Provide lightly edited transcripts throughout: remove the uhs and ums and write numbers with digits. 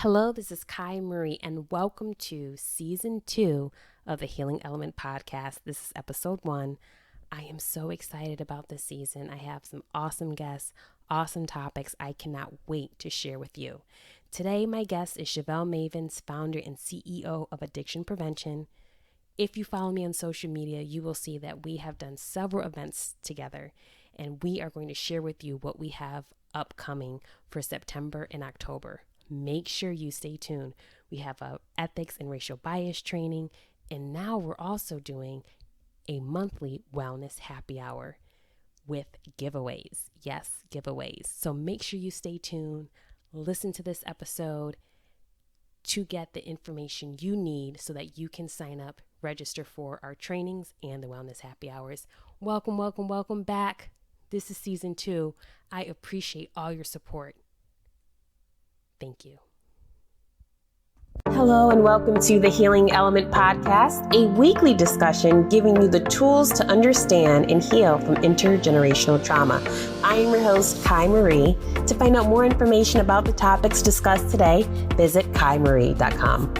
Hello, this is Kai Marie, and welcome to Season 2 of the Healing Element Podcast. This is Episode 1. I am so excited about this season. I have some awesome guests, awesome topics I cannot wait to share with you. Today, my guest is Shevel Mavins, founder and CEO of Addiction Prevention. If you follow me on social media, you will see that we have done several events together, and we are going to share with you what we have upcoming for September and October. Make sure you stay tuned. We have a ethics and racial bias training, and now we're also doing a monthly wellness happy hour with giveaways. Yes, giveaways. So make sure you stay tuned. Listen to this episode to get the information you need so that you can sign up, register for our trainings and the wellness happy hours. Welcome, welcome, welcome back. This is Season 2. I appreciate all your support. Thank you. Hello and welcome to the Healing Element Podcast, a weekly discussion giving you the tools to understand and heal from intergenerational trauma. I am your host, Kai Marie. To find out more information about the topics discussed today, visit kaimarie.com.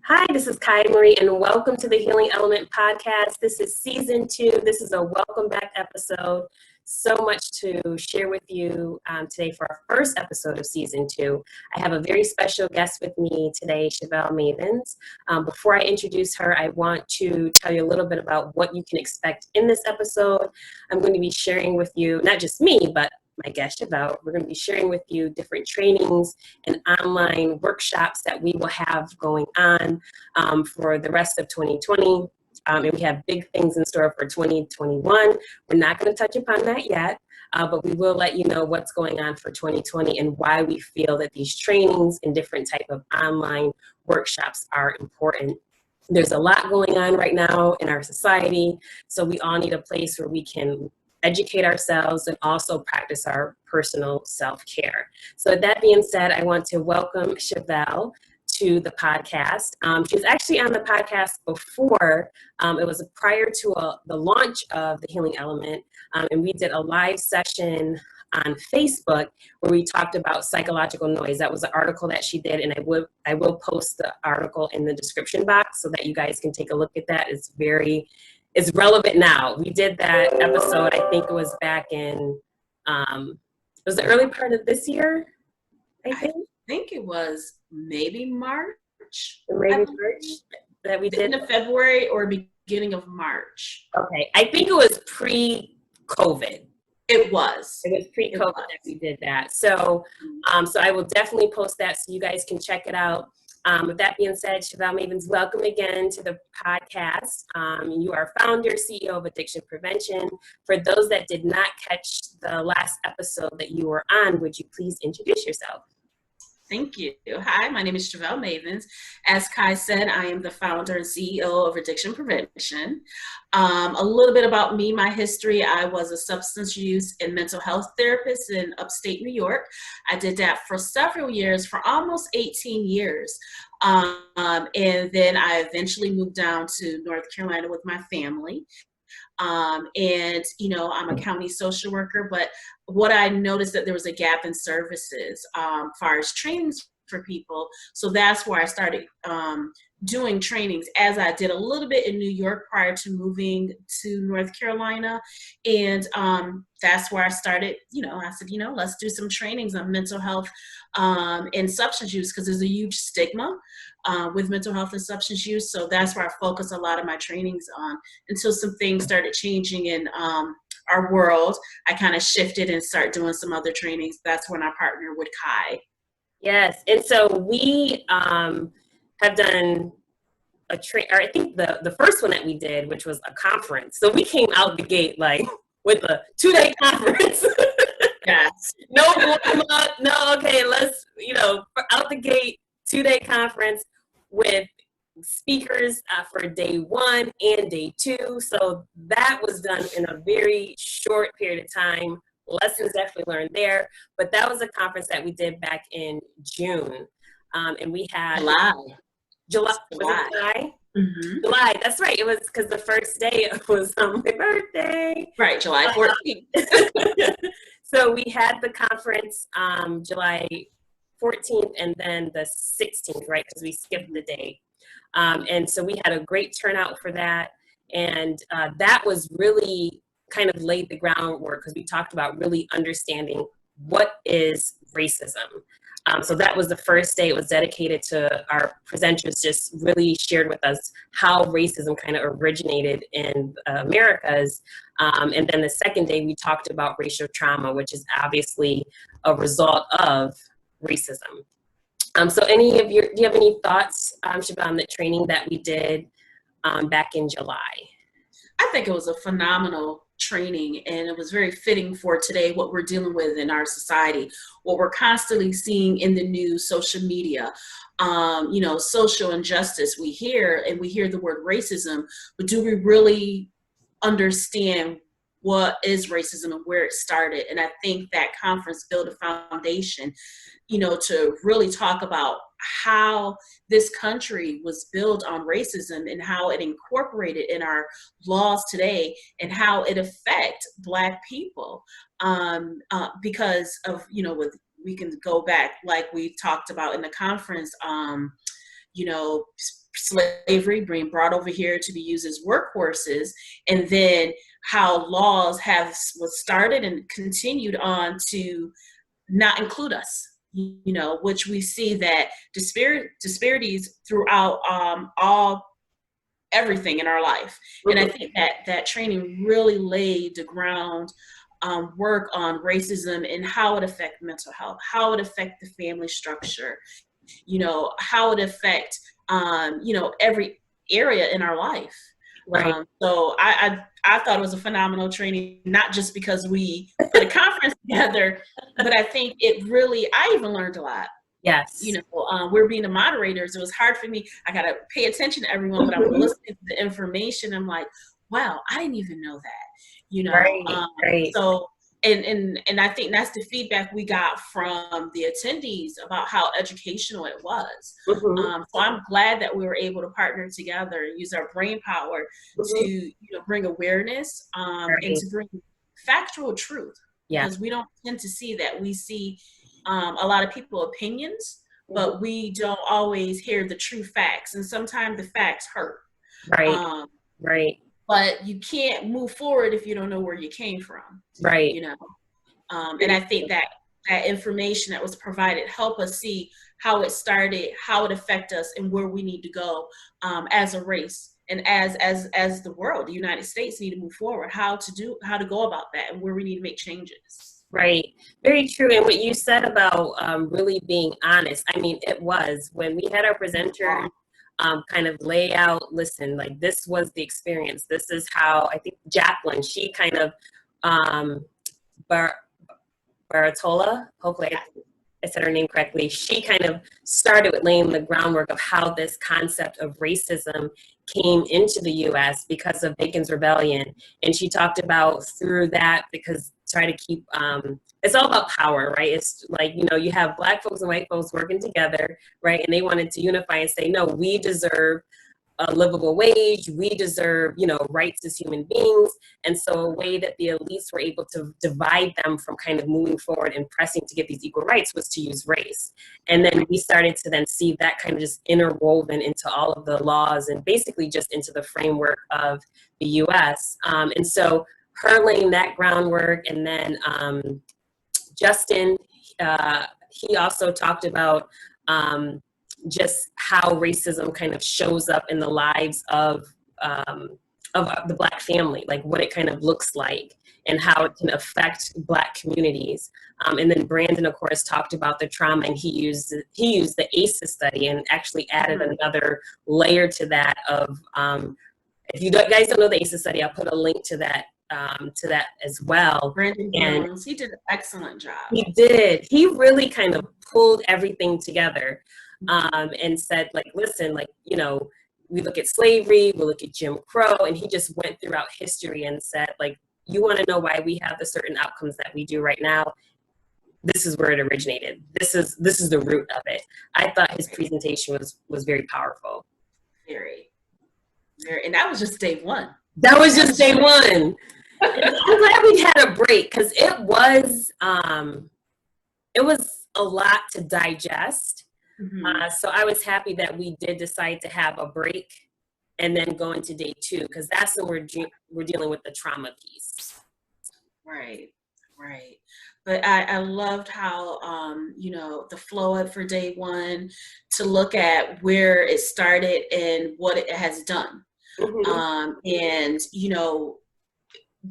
Hi, this is Kai Marie, and welcome to the Healing Element Podcast. This is Season 2. This is a welcome back episode. So much to share with you today for our first episode of Season 2. I have a very special guest with me today, Shevel Mavins. Before I introduce her, I want to tell you a little bit about what you can expect in this episode. I'm going to be sharing with you, not just me, but my guest Shevel. We're going to be sharing with you different trainings and online workshops that we will have going on for the rest of 2020. And we have big things in store for 2021. We're not going to touch upon that yet, but we will let you know what's going on for 2020 and why we feel that these trainings and different type of online workshops are important. There's a lot going on right now in our society, so we all need a place where we can educate ourselves and also practice our personal self-care. So with that being said, I want to welcome Shevel to the podcast. She was actually on the podcast before. It was prior to the launch of the Healing Element, and we did a live session on Facebook where we talked about psychological noise. That was an article that she did, and I will post the article in the description box so that you guys can take a look at that. It's relevant now. We did that episode, I think it was back in, it was the early part of this year, I think. I think it was maybe March. Maybe March that we did. In February or beginning of March. Okay, I think it was pre-COVID. It was. It was pre-COVID that we did that. So, so I will definitely post that so you guys can check it out. With that being said, Shevel Mavins, welcome again to the podcast. You are founder, CEO of Addiction Prevention. For those that did not catch the last episode that you were on, would you please introduce yourself? Thank you. Hi, my name is Shevel Mavins. As Kai said, I am the founder and CEO of Addiction Prevention. A little bit about me, my history. I was a substance use and mental health therapist in Upstate New York. I did that for several years, for almost 18 years. And then I eventually moved down to North Carolina with my family. And, you know, I'm a county social worker, but what I noticed that there was a gap in services, as far as trainings for people. So that's where I started, doing trainings, as I did a little bit in New York prior to moving to North Carolina. And, that's where I started, I said, let's do some trainings on mental health, and substance use, because there's a huge stigma with mental health and substance use. So that's where I focus a lot of my trainings on, until some things started changing in our world. I kind of shifted and started doing some other trainings. That's when I partnered with Kai. Yes, and so we have done a or I think the first one that we did, which was a conference. So we came out the gate like with a 2-day conference. Yes. No, okay, let's, out the gate, 2-day conference with speakers for day 1 and day 2. So that was done in a very short period of time, lessons definitely learned there. But that was a conference that we did back in June. And we had July. July. Was it July. July? Mm-hmm. July, that's right. It was because the first day was on my birthday. Right, July 14th. So we had the conference July 14th and then the 16th, right? Because we skipped the day. And so we had a great turnout for that. And that was really kind of laid the groundwork because we talked about really understanding what is racism. So that was the first day. It was dedicated to our presenters just really shared with us how racism kind of originated in Americas. And then the second day we talked about racial trauma, which is obviously a result of racism. So do you have any thoughts, Shevel, on the training that we did back in July? I think it was a phenomenal training, and it was very fitting for today, what we're dealing with in our society, what we're constantly seeing in the news, social media, social injustice. We hear the word racism, but do we really understand what is racism and where it started? And I think that conference built a foundation, to really talk about how this country was built on racism and how it incorporated in our laws today and how it affects Black people. Because of, we can go back, like we talked about in the conference, slavery being brought over here to be used as workhorses, and then how laws was started and continued on to not include us, which we see that disparities throughout everything in our life. And I think that training really laid the ground work on racism and how it affects mental health, how it affects the family structure, how it affects every area in our life. Right. So I thought it was a phenomenal training, not just because we put a conference together, but I think I even learned a lot. Yes. We're being the moderators. It was hard for me. I got to pay attention to everyone, but I'm listening to the information. I'm like, wow, I didn't even know that, Right. So, and I think that's the feedback we got from the attendees about how educational it was. So I'm glad that we were able to partner together and use our brain power to bring awareness and to bring factual truth. Yeah. Because we don't tend to see that. We see a lot of people's opinions, but we don't always hear the true facts. And sometimes the facts hurt. Right. Right. But you can't move forward if you don't know where you came from. Right. And I think that information that was provided helped us see how it started, how it affected us, and where we need to go as a race and as the world, the United States, need to move forward, how to go about that, and where we need to make changes. Right. Very true. And what you said about really being honest, I mean, it was when we had our presenter kind of lay out, listen, like this was the experience. This is how, I think Jacqueline, she kind of, Baratola, hopefully I said her name correctly, she kind of started with laying the groundwork of how this concept of racism came into the U.S. because of Bacon's Rebellion. And she talked about through that, because try to keep, it's all about power, right? It's like, you have Black folks and white folks working together, right? And they wanted to unify and say, no, we deserve a livable wage, we deserve, rights as human beings. And so a way that the elites were able to divide them from kind of moving forward and pressing to get these equal rights was to use race. And then we started to then see that kind of just interwoven into all of the laws and basically just into the framework of the US. And so her laying that groundwork, and then Justin, he also talked about just how racism kind of shows up in the lives of the Black family, like what it kind of looks like and how it can affect Black communities. And then Brandon, of course, talked about the trauma, and he used the ACEs study and actually added another layer to that of, if you guys don't know the ACEs study, I'll put a link to that as well. Brandon Jones, he did an excellent job. He did. He really kind of pulled everything together and said, like, listen, like, we look at slavery, we look at Jim Crow, and he just went throughout history and said, like, you want to know why we have the certain outcomes that we do right now, this is where it originated. This is the root of it. I thought his presentation was very powerful. Very, very, and that was just day one. That was just day one. I'm glad we had a break, because it was a lot to digest. Mm-hmm. So I was happy that we did decide to have a break and then go into day two, because that's when we're dealing with the trauma piece. Right, right. But I loved how, the flow for day one, to look at where it started and what it has done. Mm-hmm. And,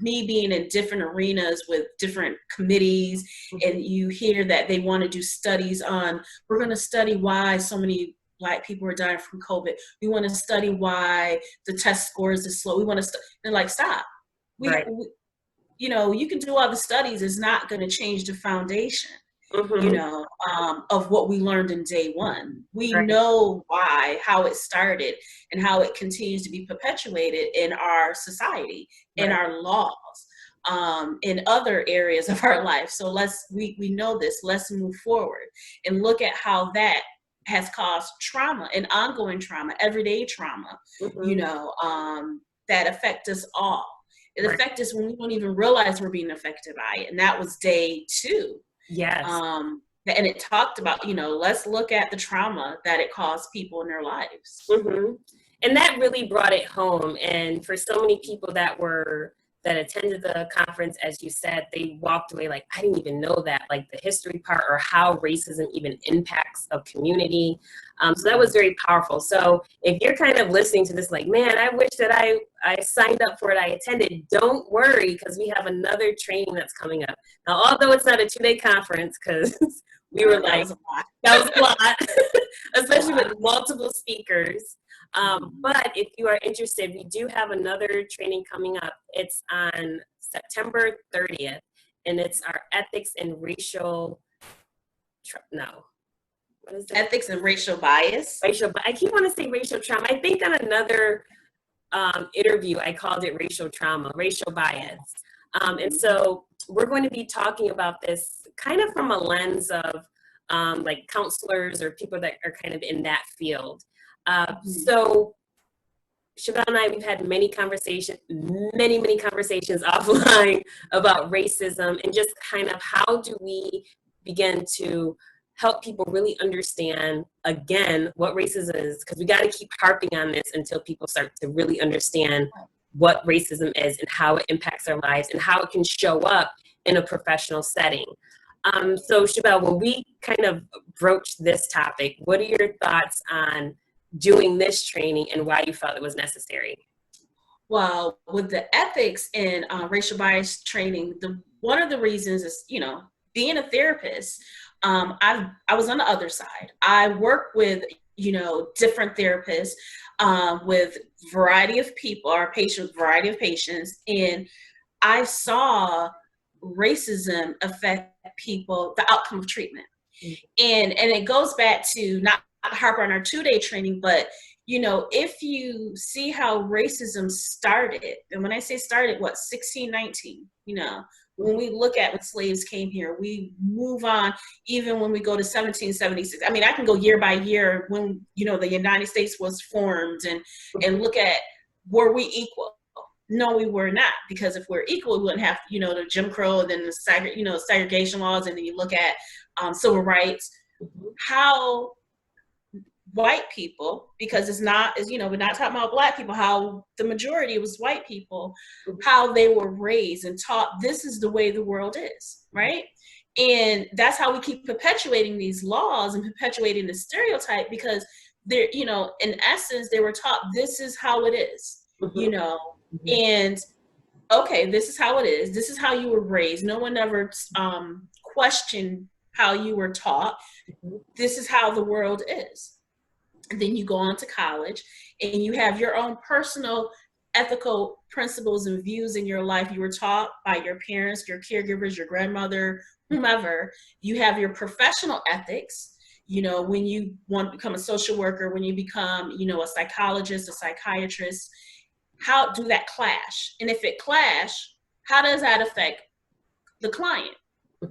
me being in different arenas with different committees, and you hear that they want to do studies on, we're going to study why so many Black people are dying from COVID. We want to study why the test scores is slow. We want to, they're like, stop. Right. You can do all the studies. It's not going to change the foundation, Mm-hmm. of what we learned in day one. We Right. know how it started and how it continues to be perpetuated in our society, in Right. our laws, in other areas of our life. So we know this. Let's move forward and look at how that has caused trauma and ongoing trauma, everyday trauma, Mm-hmm. that affect us all. It Right. affects us when we don't even realize we're being affected by it. And that was day two. Yes. And it talked about, let's look at the trauma that it caused people in their lives. Mm-hmm. And that really brought it home. And for so many people that attended the conference, as you said, they walked away like, I didn't even know that, like the history part or how racism even impacts a community. So that was very powerful. So if you're kind of listening to this like, man, I wish that I signed up for it, I attended, don't worry, because we have another training that's coming up. Now, although it's not a 2-day conference, because we were like, that was a lot, especially with multiple speakers. But if you are interested, we do have another training coming up. It's on September 30th, and it's our ethics and racial, what is it? Ethics and racial bias. I keep wanting to say racial trauma. I think on another interview, I called it racial trauma, racial bias. And so we're going to be talking about this kind of from a lens of like counselors or people that are kind of in that field. So Shevel and I, we've had many conversations offline about racism, and just kind of how do we begin to help people really understand, again, what racism is, because we got to keep harping on this until people start to really understand what racism is and how it impacts their lives and how it can show up in a professional setting. So Shevel, when we kind of broached this topic, what are your thoughts on doing this training and why you felt it was necessary? Well, with the ethics and racial bias training, one of the reasons is, being a therapist, I was on the other side. I work with, different therapists, with variety of people, variety of patients, and I saw racism affect people, the outcome of treatment. And it goes back to not harp on our 2-day training, but if you see how racism started, and when I say started, 1619, when we look at when slaves came here, we move on, even when we go to 1776. I mean, I can go year by year when, the United States was formed and look at, were we equal? No, we were not, because if we're equal, we wouldn't have, the Jim Crow, and then the segregation laws, and then you look at civil rights, how white people, because we're not talking about Black people, how the majority was white people, how they were raised and taught this is the way the world is, right? And that's how we keep perpetuating these laws and perpetuating the stereotype, because they're, in essence, they were taught this is how it is, and okay, this is how it is. This is how you were raised. No one ever questioned how you were taught. This is how the world is. And then you go on to college and you have your own personal ethical principles and views in your life. You were taught by your parents, your caregivers, your grandmother, whomever. You have your professional ethics, when you want to become a social worker, when you become, a psychologist, a psychiatrist. How do that clash? And if it clash, how does that affect the client,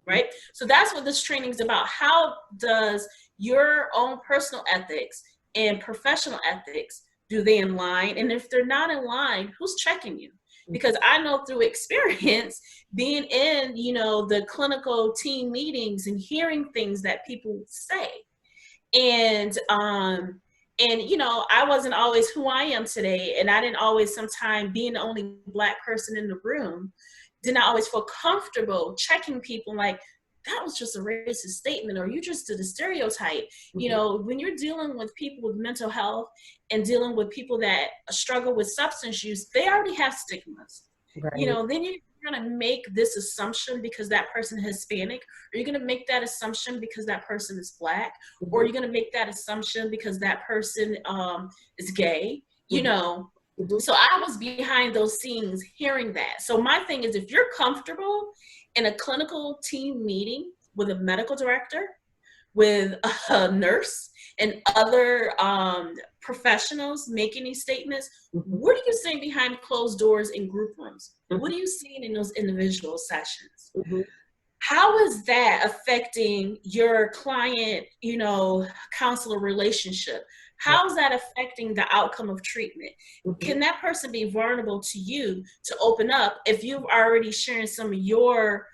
right? So that's what this training is about. How does your own personal ethics and professional ethics, do they align? And if they're not in line, who's checking you? Because I know through experience, being in, the clinical team meetings and hearing things that people say, and I wasn't always who I am today, and I didn't always, sometimes being the only Black person in the room, did not always feel comfortable checking people like, that was just a racist statement, or you just did a stereotype. When you're dealing with people with mental health and dealing with people that struggle with substance use, they already have stigmas. Right. Then you're going to make this assumption because that person is Hispanic, or you're going to make that assumption because that person is Black, or you're going to make that assumption because that person is gay, So I was behind those scenes hearing that. So my thing is, if you're comfortable in a clinical team meeting with a medical director, with a nurse, and other professionals making these statements, what are you saying behind closed doors in group rooms? What are you seeing in those individual sessions? How is that affecting your client, counselor relationship? How is that affecting the outcome of treatment? Can that person be vulnerable to you to open up if you've already shared some of your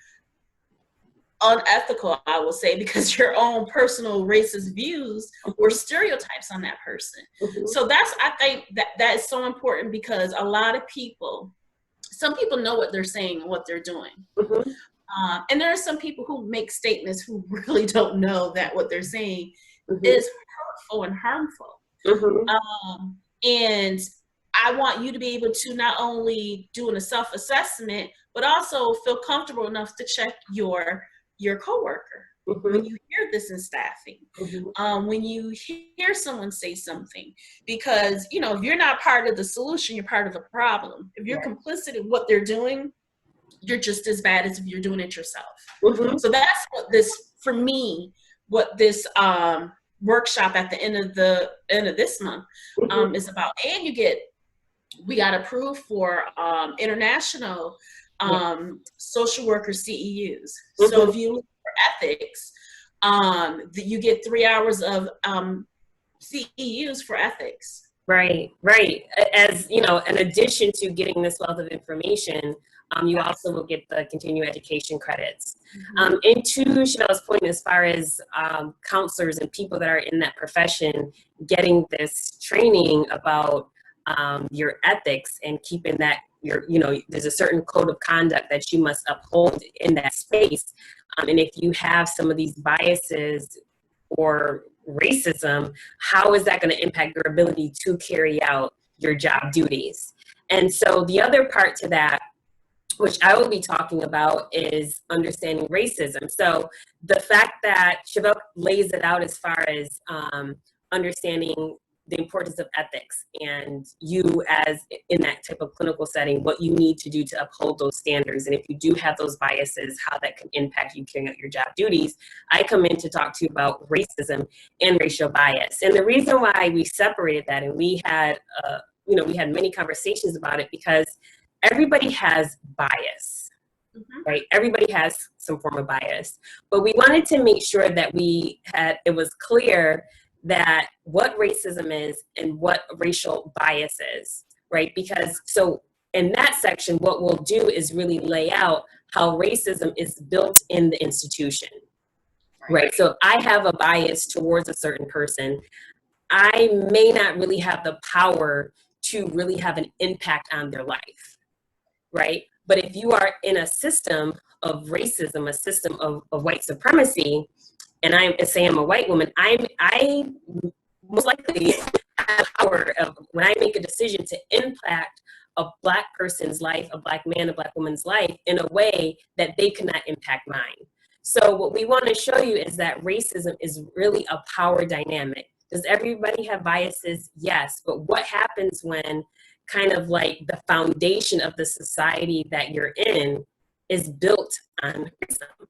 unethical, I will say, because your own personal racist views or stereotypes on that person? So I think that is so important, because a lot of people, some people know what they're saying and what they're doing. And there are some people who make statements who really don't know that what they're saying is hurtful and harmful. And I want you to be able to not only do a self-assessment, but also feel comfortable enough to check your coworker when you hear this in staffing, when you hear someone say something, because if you're not part of the solution, you're part of the problem. If you're complicit in what they're doing, you're just as bad as if you're doing it yourself. So that's what this, for me, what this workshop at the end of this month is about. And we got approved for international social worker CEUs. So if you look for ethics, you get 3 hours of CEUs for ethics. Right. As in addition to getting this wealth of information, you also will get the continuing education credits. And to Shevel's point, as far as counselors and people that are in that profession getting this training about your ethics and keeping that, there's a certain code of conduct that you must uphold in that space. And if you have some of these biases or racism, how is that going to impact your ability to carry out your job duties? And so the other part to that, which I will be talking about, is understanding racism. So the fact that Shevel lays it out as far as understanding the importance of ethics, and you as in that type of clinical setting, what you need to do to uphold those standards. And if you do have those biases, how that can impact you carrying out your job duties. I come in to talk to you about racism and racial bias. And the reason why we separated that, and we had many conversations about it, because everybody has bias, right? Everybody has some form of bias, but we wanted to make sure that it was clear that what racism is and what racial bias is, right? Because so in that section, what we'll do is really lay out how racism is built in the institution, right? So if I have a bias towards a certain person, I may not really have the power to really have an impact on their life, right? But if you are in a system of racism, a system of white supremacy, and I'm a white woman, I most likely have power of, when I make a decision to impact a Black person's life, a Black man, a Black woman's life, in a way that they cannot impact mine. So what we want to show you is that racism is really a power dynamic. Does everybody have biases? Yes. But what happens when kind of like the foundation of the society that you're in is built on racism,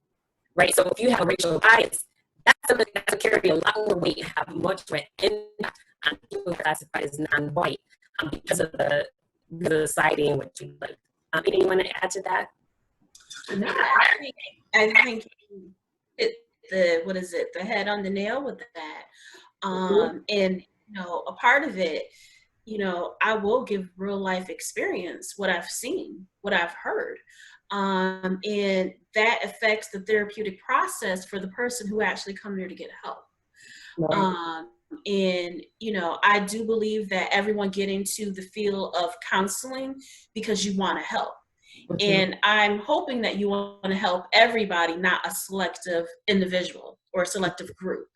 right? So if you have a racial bias, that's something that will carry a lot more weight and have much more impact on people classified as non-white because of the society in which you live. Anyone want to add to that? No, I think you hit the head on the nail with that. And a part of it, I will give real life experience, what I've seen, what I've heard. And that affects the therapeutic process for the person who actually come there to get help. Right. And I do believe that everyone get into the field of counseling because you want to help. Mhm. And I'm hoping that you want to help everybody, not a selective individual or a selective group.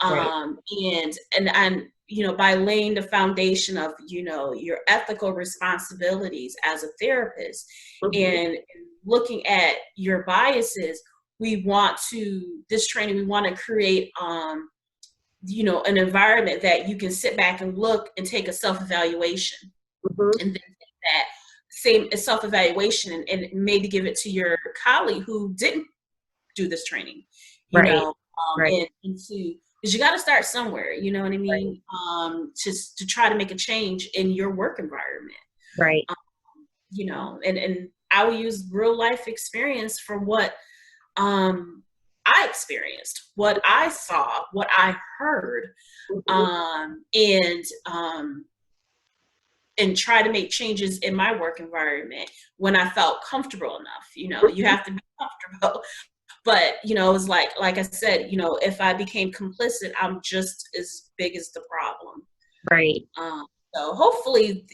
Right. And by laying the foundation of your ethical responsibilities as a therapist, Mhm. and looking at your biases, we want to create an environment that you can sit back and look and take a self-evaluation, Mhm. and then take that same self-evaluation and maybe give it to your colleague who didn't do this training, Right. Right. and to, because you got to start somewhere, you know what I Right. mean? To try to make a change in your work environment, Right. um, and I will use real life experience for what I experienced, what I saw, what I heard, Mhm. um, and um, and try to make changes in my work environment when I felt comfortable enough. You Mhm. have to be comfortable. But it's like I said, if I became complicit, I'm just as big as the problem. Right. So hopefully,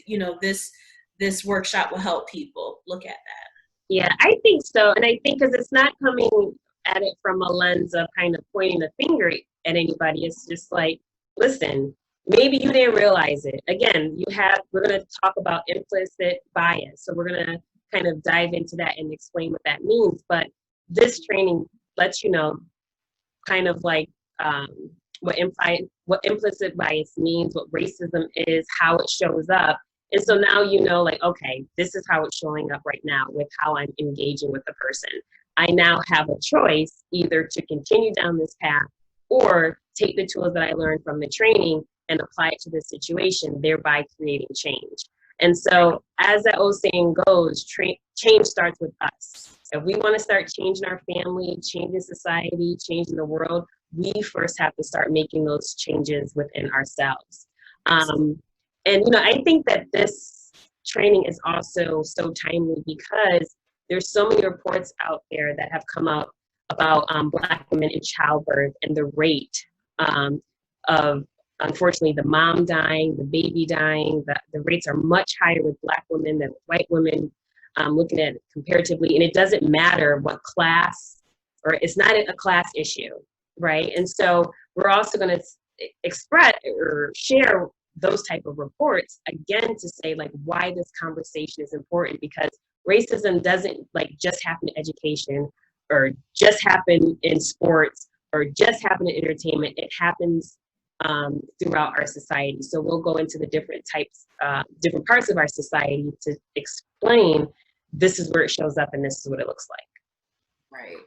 this workshop will help people look at that. Yeah, I think so. And I think because it's not coming at it from a lens of kind of pointing the finger at anybody. It's just like, listen, maybe you didn't realize it. Again, we're going to talk about implicit bias. So we're going to kind of dive into that and explain what that means. But this training lets you know kind of like um, what implicit bias means, what racism is, how it shows up. And so now like, okay, this is how it's showing up right now with how I'm engaging with the person. I now have a choice either to continue down this path or take the tools that I learned from the training and apply it to the situation, thereby creating change. And so, as that old saying goes, change starts with us. If we want to start changing our family, changing society, changing the world, we first have to start making those changes within ourselves. Um, and I think that this training is also so timely because there's so many reports out there that have come out about Black women in childbirth and the rate of, unfortunately, the mom dying, the baby dying. The rates are much higher with Black women than with white women. Looking at it comparatively, and it doesn't matter what class, or it's not a class issue, right? And so we're also going to express or share those type of reports again to say like why this conversation is important, because racism doesn't like just happen in education or just happen in sports or just happen in entertainment. It happens throughout our society. So we'll go into the different different parts of our society to explain this is where it shows up and this is what it looks like. Right.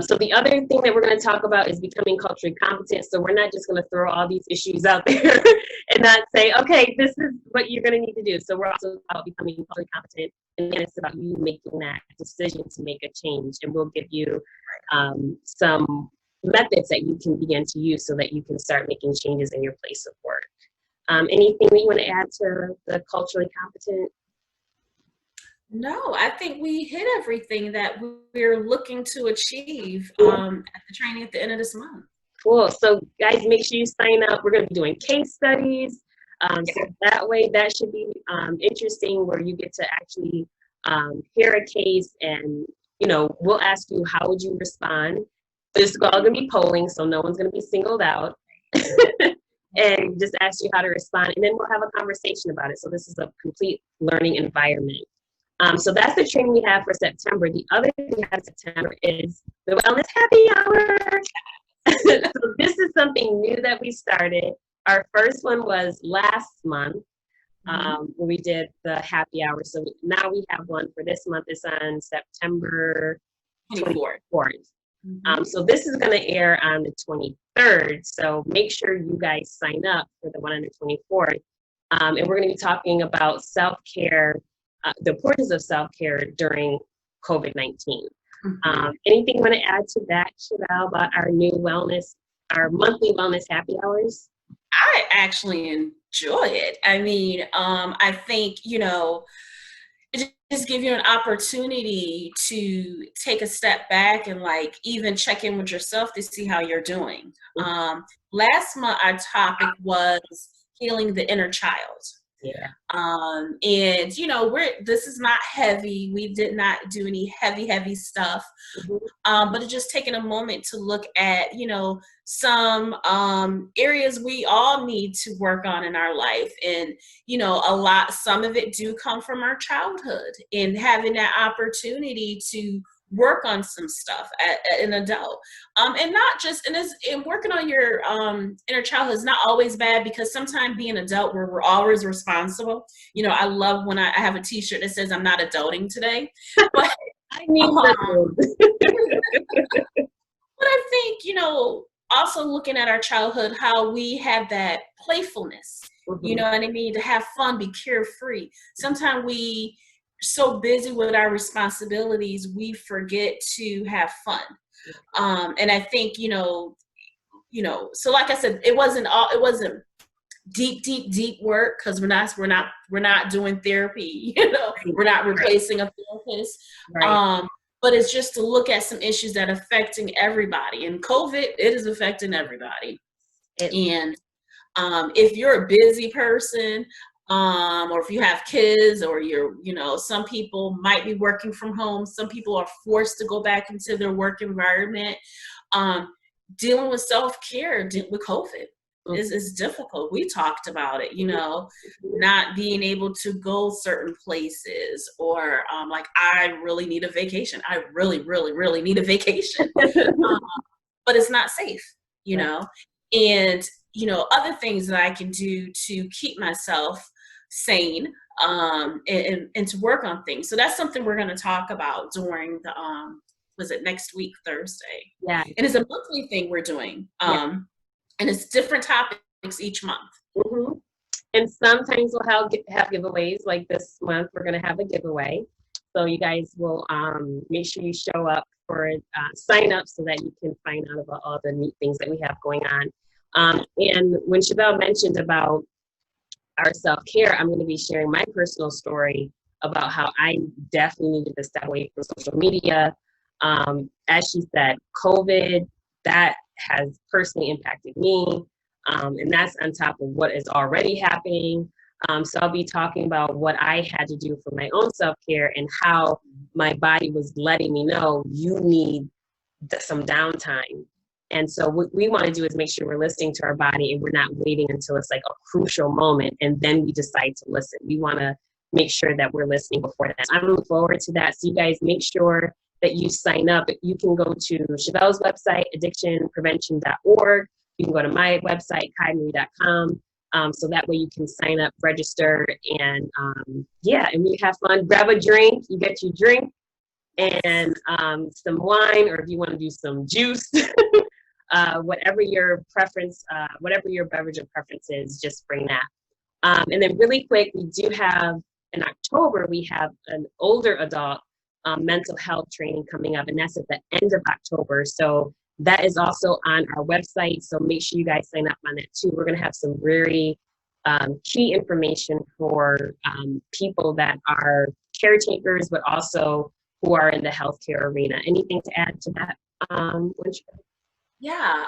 So the other thing that we're going to talk about is becoming culturally competent. So we're not just going to throw all these issues out there and not say, okay, this is what you're going to need to do. So we're also about becoming culturally competent. And then it's about you making that decision to make a change. And we'll give you some methods that you can begin to use so that you can start making changes in your place of work. Anything that you want to add to the culturally competent? No, I think we hit everything that we're looking to achieve at the training at the end of this month. Cool. So guys, make sure you sign up. We're going to be doing case studies. So that way, that should be interesting, where you get to actually hear a case, and we'll ask you how would you respond. This is all going to be polling, so no one's going to be singled out. And just ask you how to respond, and then we'll have a conversation about it. So this is a complete learning environment. So that's the training we have for September. The other thing we have in September is the Wellness Happy Hour. So this is something new that we started. Our first one was last month, where we did the happy hour. So now we have one for this month. It's on September 24th. So this is going to air on the 23rd. So make sure you guys sign up for the one on the 24th. And we're going to be talking about self-care, the importance of self-care during COVID-19. Mhm. Anything you want to add to that, Shevel, about our new wellness, our monthly wellness happy hours? I actually enjoy it. I mean, I think, it just gives you an opportunity to take a step back and like even check in with yourself to see how you're doing. Last month, our topic was healing the inner child. Yeah. And this is not heavy. We did not do any heavy stuff. But it's just taking a moment to look at, some areas we all need to work on in our life. And, some of it do come from our childhood, and having that opportunity to work on some stuff at an adult. And not just, and working on your inner childhood is not always bad, because sometimes being an adult where we're always responsible. I love when I have a t-shirt that says I'm not adulting today. But I need But I think, also looking at our childhood, how we had that playfulness, you know what I mean? To have fun, be carefree. Sometimes we so busy with our responsibilities, we forget to have fun. And I think, so like I said, it wasn't deep work, because we're not doing therapy, we're not replacing a therapist. Right. But it's just to look at some issues that are affecting everybody. And COVID, it is affecting everybody. And if you're a busy person, or if you have kids, or some people might be working from home, some people are forced to go back into their work environment, dealing with self-care with COVID is difficult. We talked about it, not being able to go certain places, or like, I really need a vacation. I really, really, really need a vacation. But it's not safe, and, other things that I can do to keep myself sane, and to work on things. So that's something we're going to talk about during the, was it next week, Thursday? Yeah. And it's a monthly thing we're doing. And it's different topics each month. And sometimes we'll have giveaways. Like this month, we're going to have a giveaway. So you guys will make sure you show up for sign up, so that you can find out about all the neat things that we have going on. And when Shevel mentioned about our self-care, I'm going to be sharing my personal story about how I definitely needed to step away from social media. As she said, COVID, that has personally impacted me. And that's on top of what is already happening. So I'll be talking about what I had to do for my own self-care, and how my body was letting me know you need some downtime. And so what we want to do is make sure we're listening to our body, and we're not waiting until it's like a crucial moment and then we decide to listen. We want to make sure that we're listening before that. I'm looking forward to that. So you guys make sure that you sign up. You can go to Shevel's website, addictionprevention.org. You can go to my website, kaimarie.com. So that way you can sign up, register, and and we have fun. Grab a drink. You get your drink and some wine, or if you want to do some juice, whatever your preference, whatever your beverage of preference is, just bring that. And then really quick, we do have, in October, we have an older adult mental health training coming up, and that's at the end of October. So that is also on our website. So make sure you guys sign up on that too. We're going to have some very key information for people that are caretakers, but also who are in the healthcare arena. Anything to add to that? Yeah,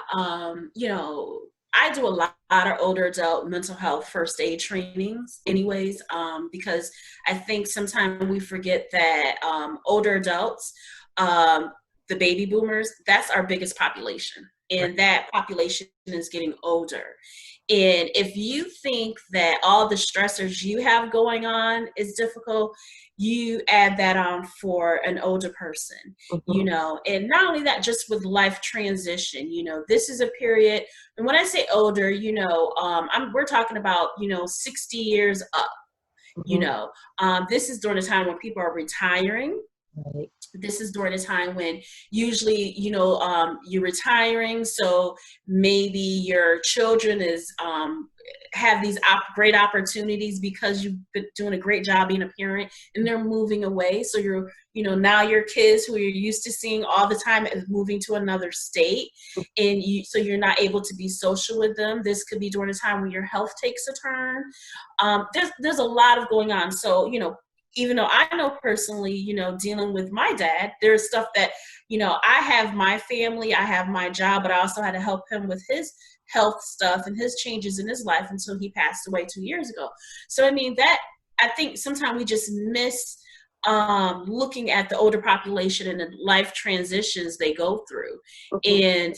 I do a lot of older adult mental health first aid trainings anyways, because I think sometimes we forget that older adults, the baby boomers, that's our biggest population. And that population is getting older. And if you think that all the stressors you have going on is difficult, you add that on for an older person, and not only that, just with life transition, this is a period. And when I say older, we're talking about, 60 years up, this is during the time when people are retiring. Right. This is during a time when usually, you're retiring. So maybe your children have these great opportunities because you've been doing a great job being a parent, and they're moving away. So now your kids who you're used to seeing all the time is moving to another state, and so you're not able to be social with them. This could be during a time when your health takes a turn. There's a lot of going on. So, even though I know personally, dealing with my dad, there's stuff that, I have my family, I have my job, but I also had to help him with his health stuff and his changes in his life until he passed away 2 years ago. So, I think sometimes we just miss looking at the older population and the life transitions they go through, and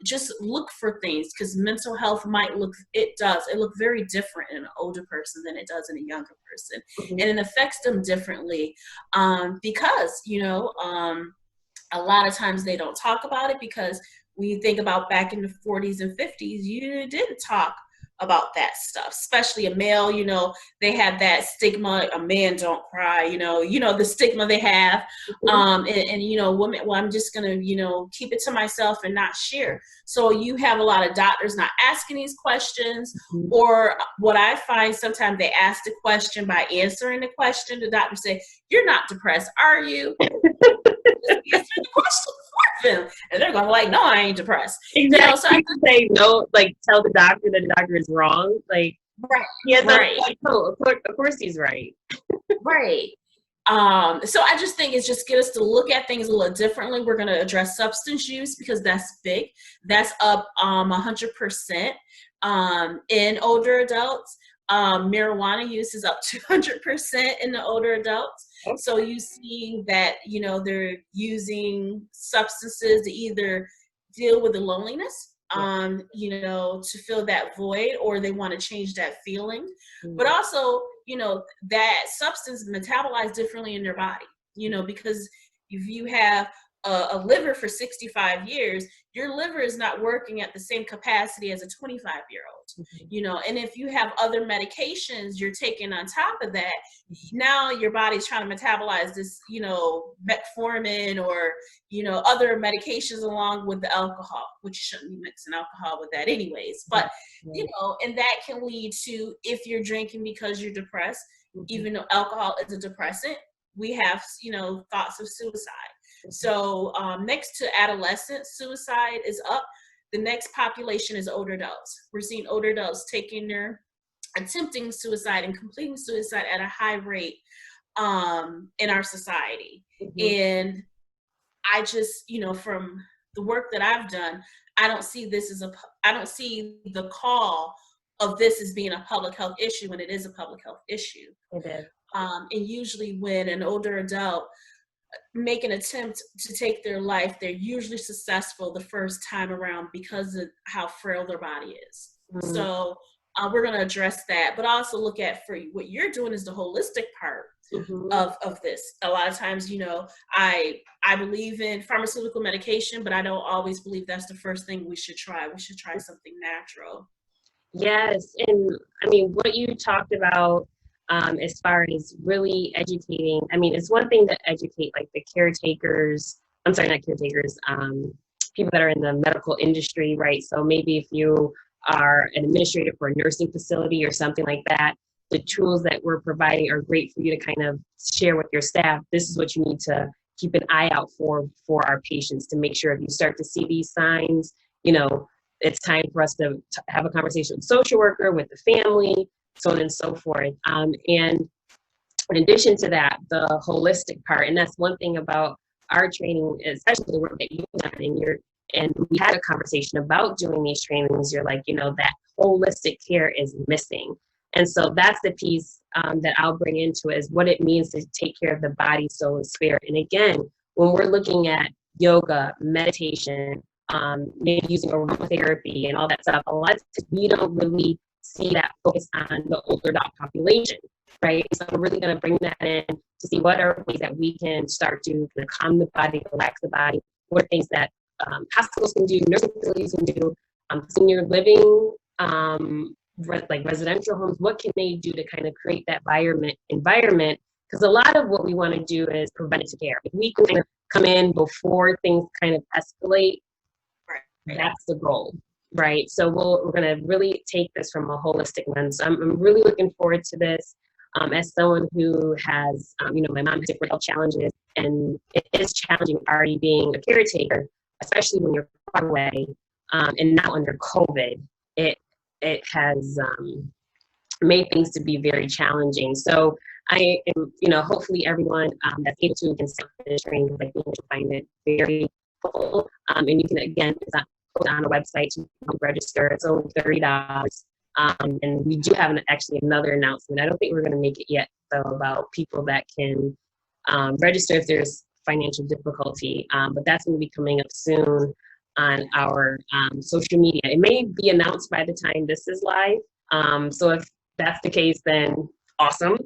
just look for things, because mental health it look very different in an older person than it does in a younger person, and it affects them differently, because a lot of times they don't talk about it, because when you think about back in the 40s and 50s, you didn't talk about that stuff, especially a male. They have that stigma, a man don't cry, the stigma they have, and women, well, I'm just gonna keep it to myself and not share. So you have a lot of doctors not asking these questions, or what I find sometimes they ask the question, by answering the question, the doctor say, "You're not depressed, are you?" Just answer the question for them, and they're going like, "No, I ain't depressed." Exactly. So I say no, like tell the doctor that the doctor is wrong. Like, right, yeah, right. like, oh, of course he's right. Right. So I just think it's just get us to look at things a little differently. We're going to address substance use because that's big. That's up 100% in older adults. Marijuana use is up 200% in the older adults. So you see that, they're using substances to either deal with the loneliness, to fill that void, or they want to change that feeling. But also, that substance metabolizes differently in their body, because if you have a liver for 65 years, your liver is not working at the same capacity as a 25-year-old, and if you have other medications you're taking on top of that, now your body's trying to metabolize this, metformin or, other medications along with the alcohol, which you shouldn't be mixing alcohol with that anyways. But, and that can lead to, if you're drinking because you're depressed, even though alcohol is a depressant, we have, thoughts of suicide. So next to adolescent, suicide is up. The next population is older adults. We're seeing older adults attempting suicide and completing suicide at a high rate in our society. And I just, from the work that I've done, I don't see the call of this as being a public health issue when it is a public health issue. It is. And usually when an older adult make an attempt to take their life, they're usually successful the first time around because of how frail their body is. So we're going to address that, but also look at, for what you're doing is the holistic part of this. A lot of times, I believe in pharmaceutical medication, but I don't always believe that's the first thing we should try. We should try something natural. Yes, and what you talked about as far as really educating, it's one thing to educate like the caretakers, I'm sorry, not caretakers, people that are in the medical industry, right? So maybe if you are an administrator for a nursing facility or something like that, the tools that we're providing are great for you to kind of share with your staff. This is what you need to keep an eye out for our patients, to make sure if you start to see these signs, it's time for us to have a conversation with the social worker, with the family, so on and so forth. And in addition to that, the holistic part, and that's one thing about our training, especially the work that you've done, and we had a conversation about doing these trainings, you're like, that holistic care is missing. And so that's the piece that I'll bring into it, is what it means to take care of the body, soul, and spirit. And again, when we're looking at yoga, meditation, maybe using aromatherapy and all that stuff, a lot of times we don't really see that focus on the older adult population, right? So we're really going to bring that in to see what are ways that we can start to calm the body, relax the body, what are things that hospitals can do, nursing facilities can do, senior living, like residential homes, what can they do to kind of create that environment? Because a lot of what we want to do is preventative care. If we can kind of come in before things kind of escalate, that's the goal. Right. So we're going to really take this from a holistic lens. I'm really looking forward to this. As someone who has, my mom has different health challenges, and it is challenging already being a caretaker, especially when you're far away, and now under COVID, it has made things to be very challenging. So I am, hopefully everyone that's able to can start this training, because I think you'll find it very helpful. And you can, again, it's on a website to register. It's only $30. And we do have actually another announcement. I don't think we're going to make it yet, though, about people that can register if there's financial difficulty. But that's going to be coming up soon on our social media. It may be announced by the time this is live. So if that's the case, then awesome.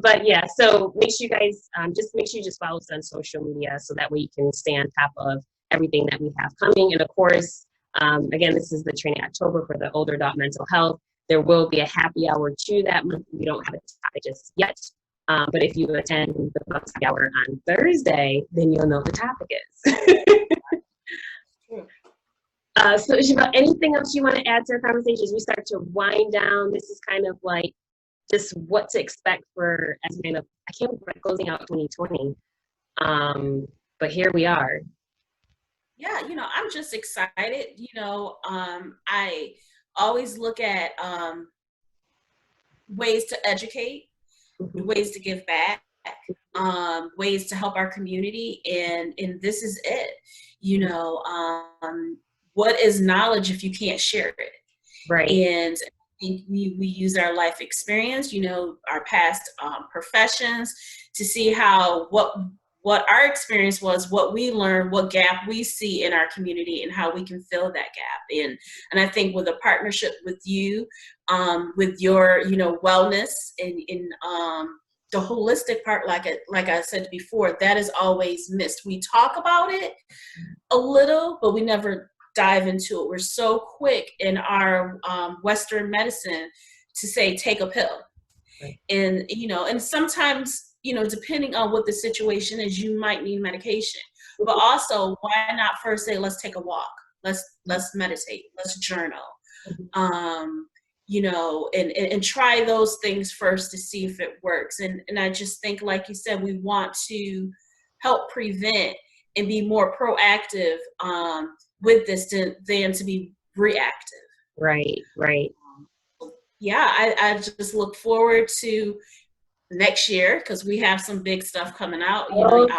But yeah, so make sure you guys just follow us on social media, so that way you can stay on top of everything that we have coming. And of course, again, this is the training October for the older adult mental health. There will be a happy hour too that month. We don't have a topic just yet. But if you attend the happy hour on Thursday, then you'll know what the topic is. So Shevel, anything else you want to add to our conversation as we start to wind down? This is kind of like just what to expect for, as kind of, I can't believe we're closing out 2020. But here we are. Yeah, I'm just excited. I always look at ways to educate, ways to give back, ways to help our community, and this is it. What is knowledge if you can't share it? Right. And I think we use our life experience, our past professions, to see how what our experience was, what we learned, what gap we see in our community, and how we can fill that gap. And I think with a partnership with you, with your wellness and the holistic part, like I said before, that is always missed. We talk about it a little, but we never dive into it. We're so quick in our Western medicine to say, take a pill. Right. And sometimes, depending on what the situation is, you might need medication. But also, why not first say, let's take a walk, let's meditate, let's journal, and try those things first to see if it works. And I just think, like you said, we want to help prevent and be more proactive with this than to be reactive. Right. Yeah, I just look forward to next year, because we have some big stuff coming out. I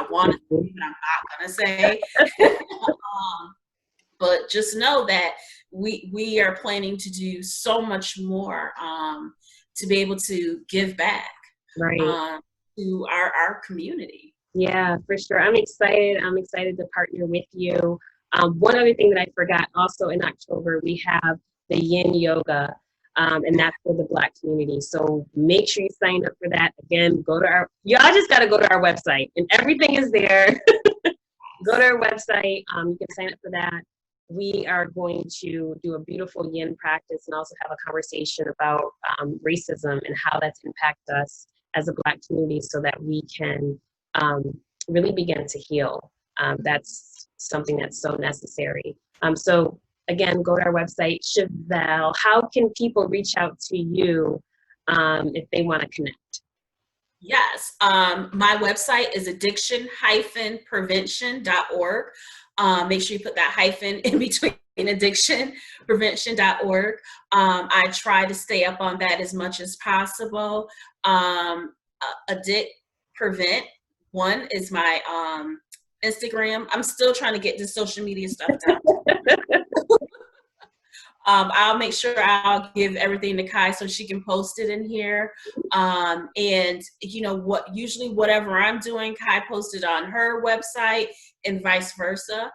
want to, but I'm not going to say. But just know that we are planning to do so much more to be able to give back to our community. Yeah, for sure. I'm excited to partner with you. One other thing that I forgot, also in October, we have the Yin Yoga, and that's for the Black community. So make sure you sign up for that. Again, y'all just got to go to our website, and everything is there. Go to our website. You can sign up for that. We are going to do a beautiful Yin practice, and also have a conversation about racism and how that's impacted us as a Black community, so that we can really begin to heal. That's something that's so necessary. So again, go to our website. Shevel, how can people reach out to you if they want to connect? Yes, my website is addiction-prevention.org. Make sure you put that hyphen in between, addictionprevention.org. I try to stay up on that as much as possible. Addict Prevent one is my Instagram. I'm still trying to get the social media stuff down. I'll make sure I'll give everything to Kai so she can post it in here. And usually whatever I'm doing, Kai posted on her website and vice versa.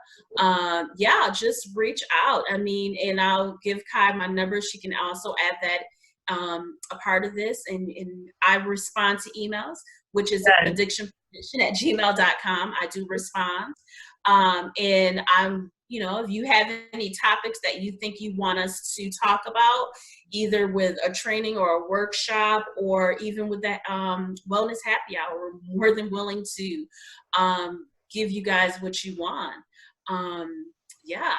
Just reach out. And I'll give Kai my number. She can also add that a part of this. And I respond to emails, which is addictionprevention@gmail.com. I do respond. And I'm, if you have any topics that you think you want us to talk about, either with a training or a workshop, or even with that wellness happy hour, we're more than willing to give you guys what you want. Yeah.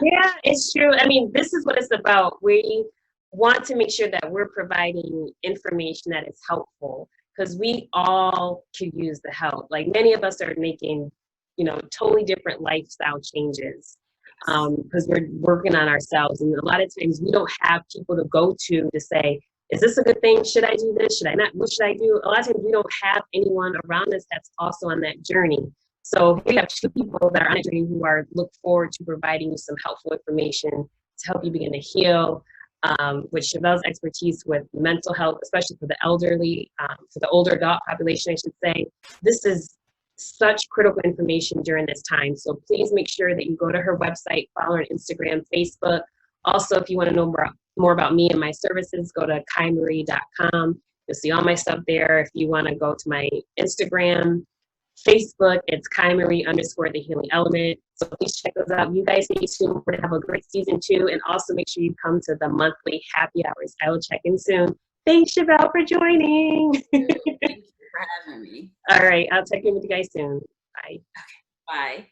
Yeah, it's true. I mean, this is what it's about. We want to make sure that we're providing information that is helpful because we all could use the help. Like many of us are making, totally different lifestyle changes because we're working on ourselves. And a lot of times we don't have people to go to say, is this a good thing? Should I do this? Should I not? What should I do? A lot of times we don't have anyone around us that's also on that journey. So we have two people that are on a journey who look forward to providing you some helpful information to help you begin to heal. With Shevel's expertise with mental health, especially for the elderly, for the older adult population, I should say, this is such critical information during this time. So please make sure that you go to her website, follow her on Instagram, Facebook. Also, if you want to know more about me and my services, go to kaimarie.com. You'll see all my stuff there. If you want to go to my Instagram, Facebook, it's KaiMarie_The Healing Element. So please check those out. You guys stay tuned. We're going to have a great season 2. And also make sure you come to the monthly happy hours. I will check in soon. Thanks, Shevel, for joining. Thank you for having me. All right. I'll check in with you guys soon. Bye. Okay. Bye.